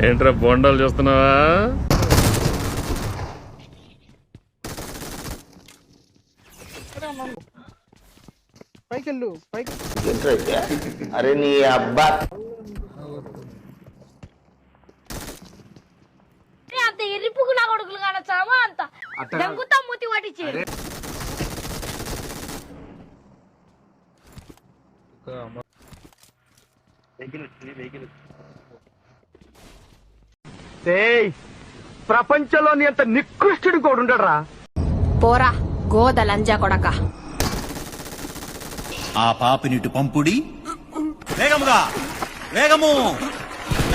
ఏంట్రా బొండాలు చూస్తున్నావా? పైకెళ్ళు పైకి. అరే నీ అబ్బా అంత ఎర్రిపుకు నా కొడుకులు కానొచ్చామా అంత దంగుతా మూతి పట్టించి ప్రపంచంలోని అంత నికృష్టుడు కూడా ఉండరా? పోరా గోద లంజా కొడక. ఆ పాపినిటు పంపుడి వేగముగా వేగము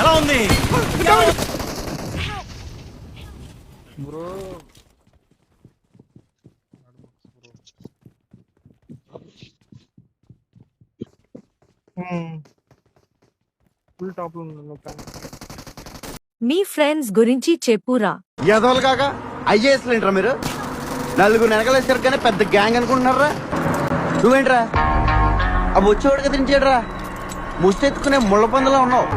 ఎలా ఉంది? బ్రో ఫుల్ టాప్ లో మీ ఫ్రెండ్స్ గురించి చెప్పురా. ఎదవలు కాక ఐఏఎస్ ఏంట్రా మీరు? నలుగురు వెనకలేసారు కానీ పెద్ద గ్యాంగ్ అనుకుంటున్నారా? నువ్వేంట్రా అవి వచ్చేవాడిగా తినిచాడురా, ముస్తెత్తుకునే ముళ్ళ పందులా ఉన్నావు.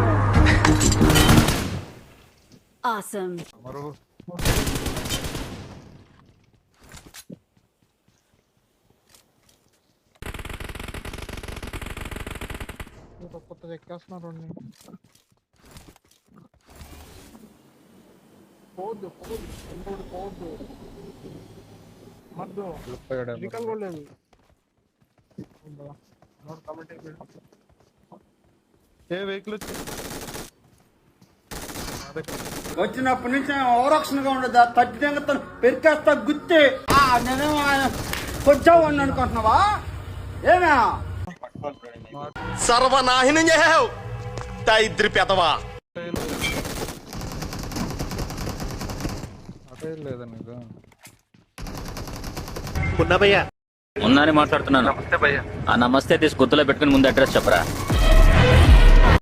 కొత్తగా ఎక్కేస్తున్నారు. పోద్దు పోద్దు పోద్దు మద్దు రికల్ కూడా లేదు. ఏ వెహికల్ వచ్చినప్పటి నుంచి ఓరక్షణగా ఉండదా? తట్టి పెరికేస్తా గుత్తి. నేనేమో కొంచెం వాడిని అనుకుంటున్నావా? ఏమే సర్వనాశనం చేసావు ఇద్దరి పెదవా. అటే లేదా నీకు? ఉన్నాని మాట్లాడుతున్నాను. నమస్తే తీసి గుర్తులో పెట్టుకుని ముందు అడ్రస్ చెప్పరా.